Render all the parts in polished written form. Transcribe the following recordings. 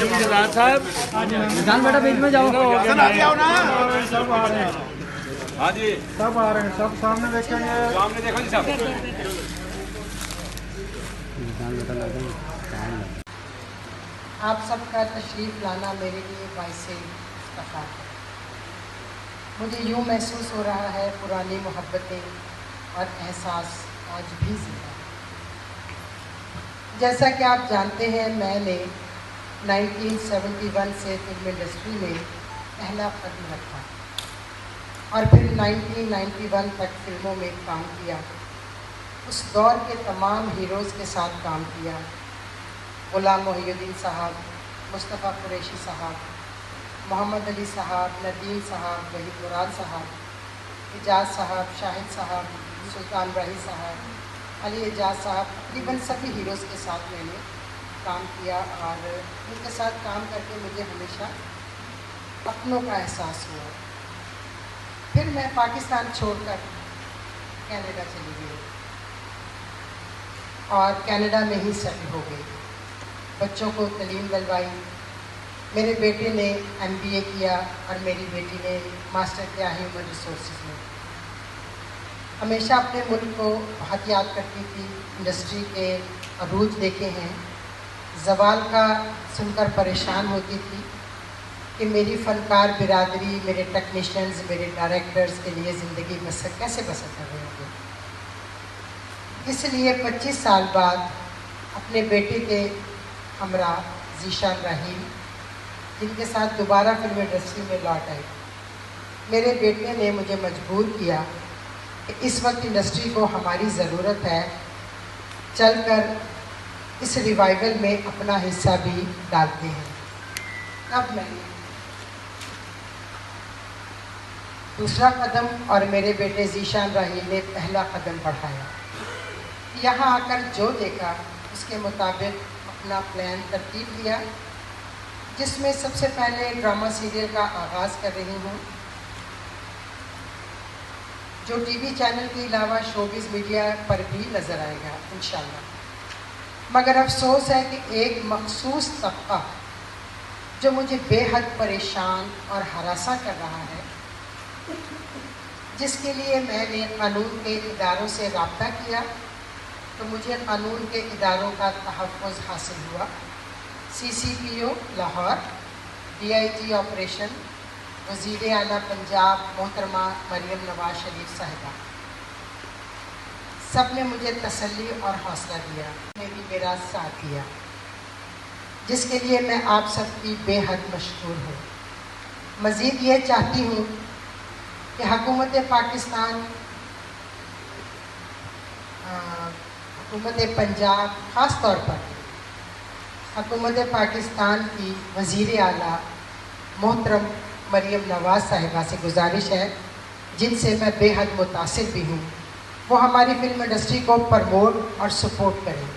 निशान बेटा बीच में जाओ। आगे आओ ना। सब आ रहे हैं। हाँ जी, सब आ रहे हैं, सब सामने देखेंगे। सामने देखो जी साहब। आप सबका तशरीफ़ लाना मेरे लिए बाइस इफ्तिखार है। मुझे यूँ महसूस हो रहा है पुरानी मोहब्बतें और एहसास आज भी ज़िंदा है। जैसा कि आप जानते हैं, मैंने 1971 से फिल्म इंडस्ट्री में पहला कदम रखा और फिर 1991 तक फिल्मों में काम किया। उस दौर के तमाम हीरोज़ के साथ काम किया। गुलाम मोहिउद्दीन साहब, मुस्तफ़ा कुरैशी साहब, मोहम्मद अली साहब, नदीम साहब, वहीद मुराद साहब, एजाज साहब, शाहिद साहब, सुल्तान राही साहब, अली एजाज साहब, तकरीबन सभी हीरोज़ के साथ मैंने काम किया और उनके साथ काम करके मुझे हमेशा अपनों का एहसास हुआ। फिर मैं पाकिस्तान छोड़कर कनाडा चली गई और कनाडा में ही सेटल हो गई। बच्चों को तालीम दिलवाई। मेरे बेटे ने MBA किया और मेरी बेटी ने मास्टर किया ह्यूमन रिसोर्सेज में। हमेशा अपने मुल्क को बहुत याद करती थी। इंडस्ट्री के अरूज देखे हैं। ज़वाल का सुनकर परेशान होती थी कि मेरी फ़नकार बिरादरी, मेरे टेक्नीशियंस, मेरे डायरेक्टर्स के लिए ज़िंदगी कैसे बसर कर रहे होंगे। इसलिए 25 साल बाद अपने बेटे के हमरा ज़ीशान राहील, जिनके साथ दोबारा फिल्म इंडस्ट्री में लौट आई, मेरे बेटे ने मुझे मजबूर किया कि इस वक्त इंडस्ट्री को हमारी ज़रूरत है, चलकर इस रिवाइवल में अपना हिस्सा भी डालते हैं। अब मैंने दूसरा कदम और मेरे बेटे ज़ीशान राहील ने पहला कदम बढ़ाया। यहाँ आकर जो देखा उसके मुताबिक अपना प्लान तरतीब दिया, जिसमें सबसे पहले ड्रामा सीरियल का आगाज़ कर रही हूँ, जो टीवी चैनल के अलावा शोबिज़ मीडिया पर भी नज़र आएगा इंशाल्लाह। मगर अफसोस है कि एक मखसूस तबका जो मुझे बेहद परेशान और हरासा कर रहा है, जिसके लिए मैंने कानून के इदारों से रब्ता किया, तो मुझे कानून के इदारों का तहफ़्फ़ुज़ हासिल हुआ। CCPO लाहौर, DIG ऑपरेशन, वज़ीर आला पंजाब मोहतरमा मरियम नवाज शरीफ साहिबा, सब ने मुझे तसल्ली और हौसला दिया, ने भी मेरा साथ दिया, जिसके लिए मैं आप सबकी बेहद मशकूर हूँ। मज़ीद ये चाहती हूँ कि हुकूमत पाकिस्तान, हुकूमत पंजाब, ख़ास तौर पर हुकूमत पाकिस्तान की वज़ीर आला मोहतरम मरियम नवाज़ साहिबा से गुजारिश है, जिनसे मैं बेहद मुतासिर भी हूँ, वो हमारी फिल्म इंडस्ट्री को प्रमोट और सपोर्ट करें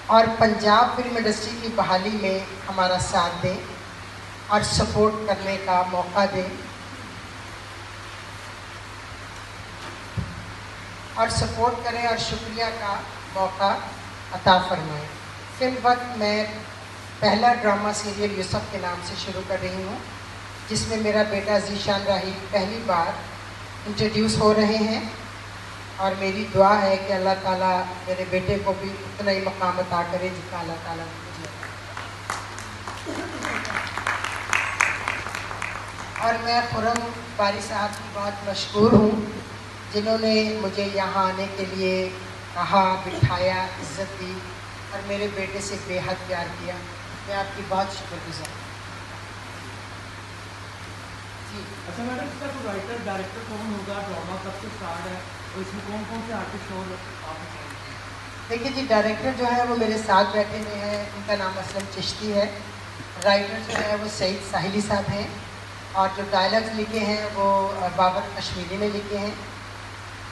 और पंजाब फिल्म इंडस्ट्री की बहाली में हमारा साथ दें और सपोर्ट करने का मौका दें और सपोर्ट करें और शुक्रिया का मौका अता फरमाएं। फिल्म वक्त मैं पहला ड्रामा सीरियल यूसुफ के नाम से शुरू कर रही हूँ, जिसमें मेरा बेटा ज़ीशान राहील पहली बार इंट्रोड्यूस हो रहे हैं और मेरी दुआ है कि अल्लाह ताला मेरे बेटे को भी उतना ही मकाम अता करे जितना अल्लाह ताला ने मुझे। और मैं खुरम बारी साहब की बहुत मशहूर हूँ, जिन्होंने मुझे यहाँ आने के लिए कहा, बिठाया, इज़्ज़त दी और मेरे बेटे से बेहद प्यार किया। मैं आपकी बहुत शुक्रगुज़ार हूँ। अच्छा मैडम, इसका तो राइटर डायरेक्टर कौन होगा? ड्रामा कब से स्टार्ट है और इसमें कौन कौन से आर्टिस्ट और आपने? देखिए जी, डायरेक्टर जो है वो मेरे साथ बैठे हुए हैं, उनका नाम असलम चिश्ती है। राइटर जो है वो सईद साहिली साहब हैं और जो डायलॉग्स लिखे हैं वो बाबर कश्मीरी ने लिखे हैं।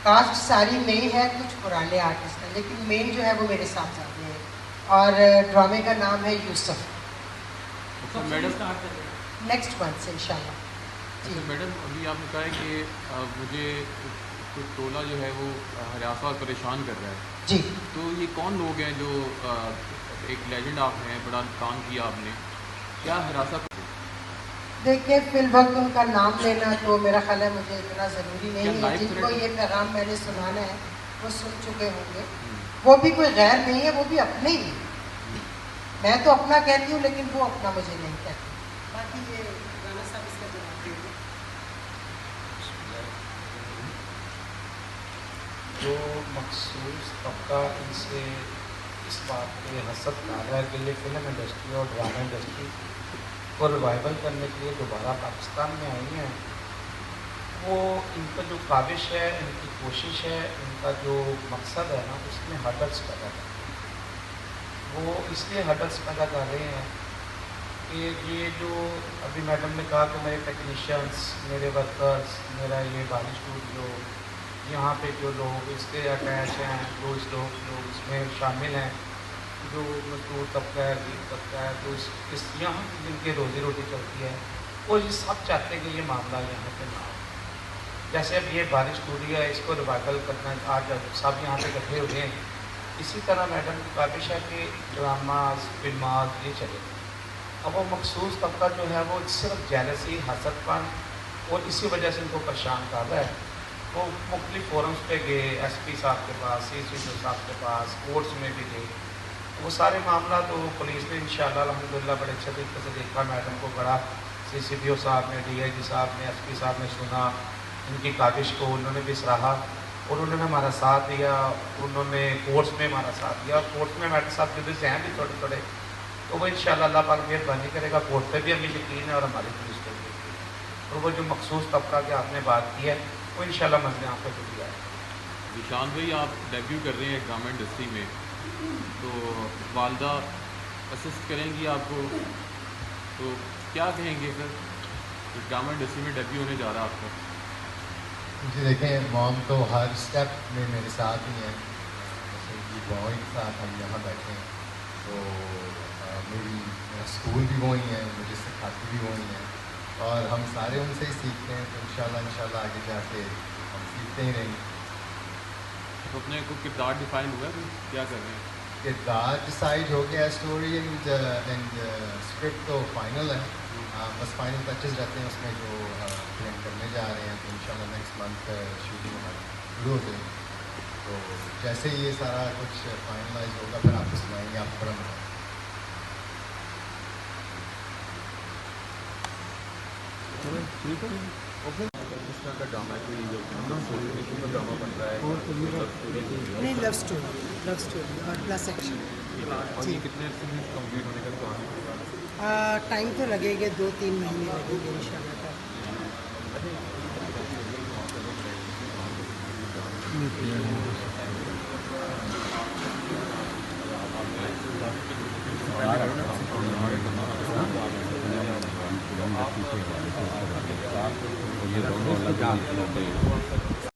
कास्ट सारी नई है, कुछ पुराने आर्टिस्ट हैं, लेकिन मेन जो है वो मेरे साथ जाते हैं और ड्रामे का नाम है यूसुफ। तो मैडम नेक्स्ट मंथ से इंशाल्लाह। अच्छा मैडम, अभी आपने कहा है कि मुझे कुछ टोला जो है वो हरासा और परेशान कर रहा है जी। तो ये कौन लोग हैं जो ایک لیجنڈ آپ ہیں, بڑا کام کیا آپ نے, کیا حراست؟ دیکھیے فی الوقت ان کا نام لینا تو میرا خیال ہے مجھے اتنا ضروری نہیں ہے. لائف جن کو تھریٹ- یہ پیغام میں نے سنانا ہے وہ سن چکے ہوں گے. وہ بھی کوئی غیر نہیں ہے, وہ بھی اپنے ہی. میں تو اپنا کہتی ہوں لیکن وہ اپنا مجھے نہیں کہتی. باقی یہ رانا صاحب اس کا جواب دیں گے. جو مخصوص طبقہ ان سے اس بات پہ حسد کر رہا ہے کہ یہ فلم انڈسٹری اور ڈرامہ انڈسٹری کو ریوائول کرنے کے لیے دوبارہ پاکستان میں آئی ہیں, وہ ان کا جو کاوش ہے, ان کی کوشش ہے, ان کا جو مقصد ہے نا, اس میں ہرڈلس پیدا کر رہے ہیں. وہ اس لیے ہرڈلس پیدا کر رہے ہیں کہ یہ جو ابھی میڈم نے کہا کہ میرے ٹیکنیشینس, میرے ورکرس, میرا یہ بانی اسٹوڈیو, یہاں پہ جو لوگ اس کے اٹیچ ہیں, جو اس لوگ اس میں شامل ہیں, جو مزدور طبقہ ہے, غریب طبقہ ہے, تو اس یہاں کی جن کی روزی روٹی چلتی ہے, وہ یہ سب چاہتے ہیں کہ یہ معاملہ یہاں پہ نہ ہو. جیسے اب یہ بانی اسٹوڈیو ہے, اس کو ریوائول کرنا, آج سب یہاں پہ اکٹھے ہوئے ہیں. اسی طرح میڈم کی کاوش ہے کہ ڈراماز, فلمات یہ چلے. اب وہ مخصوص طبقہ جو ہے وہ صرف جیلسی, حسد پن اور اسی وجہ سے ان کو پریشان کر رہا ہے. وہ مختلف فورمز پہ گئے, ایس پی صاحب کے پاس, سی سی صاحب کے پاس, کورٹس میں بھی گئے. وہ سارے معاملات تو پولیس نے انشاءاللہ الحمدللہ بڑے اچھے طریقے سے دیکھا. میڈم کو بڑا سی سی پی او صاحب نے, ڈی آئی جی صاحب نے, ایس پی صاحب نے سنا, ان کی کاوش کو انہوں نے بھی سراہا اور انہوں نے ہمارا ساتھ دیا. انہوں نے کورٹس میں ہمارا ساتھ دیا. کورٹس میں میڈم صاحب جدید سے ہیں بھی تھوڑے تھوڑے, تو وہ انشاءاللہ اللہ پاک مہربانی کرے گا. کورٹ پہ بھی ہمیں یقین ہے اور ہماری پولیس پہ بھی یقین ہے. اور وہ جو مخصوص طبقہ کہ آپ نے بات کی ہے وہ انشاءاللہ منزل آپ پہ بھی آئے. ذیشان بھائی, آپ ڈیبیو کر رہے ہیں ڈرامہ انڈسٹری میں, تو والدہ اسسٹ کریں گی آپ کو, تو کیا کہیں گے سر ڈرامہ انڈسٹری میں ڈیبیو ہونے جا رہا ہے آپ کا؟ جی دیکھیں, موم تو ہر اسٹیپ میں میرے ساتھ ہی ہیں. جیسے کہ بہو کے ساتھ ہم یہاں بیٹھے ہیں, تو میرا اسکول بھی وہی ہے, مجھے سکھاتی بھی وہی ہیں, اور ہم سارے ان سے ہی سیکھتے ہیں. تو انشاءاللہ آگے جا کے ہم سیکھتے ہی رہیں گے. تو اپنے کو کردار ڈیفائن ہوا ہے تو کیا کر رہے ہیں؟ کردار ڈیسائڈ ہو گیا, اسٹوری اینڈ اسکرپٹ تو فائنل ہے. بس فائنل ٹچز رہتے ہیں اس میں جو فلم کرنے جا رہے ہیں. تو انشاءاللہ نیکسٹ منتھ شوٹنگ ہماری شروع ہو جائے گی. تو جیسے ہی یہ سارا کچھ فائنلائز ہوگا پھر آپ کو سنائیں گے, آپ بڑا مزہ. نہیں, لو اسٹوری اور پلس ایکشن. جی, کتنے عرصے میں کمپلیٹ ہونے کا پلان؟ ٹائم تو لگے گا, 2-3 مہینے لگیں گے ان شاء اللہ. یہ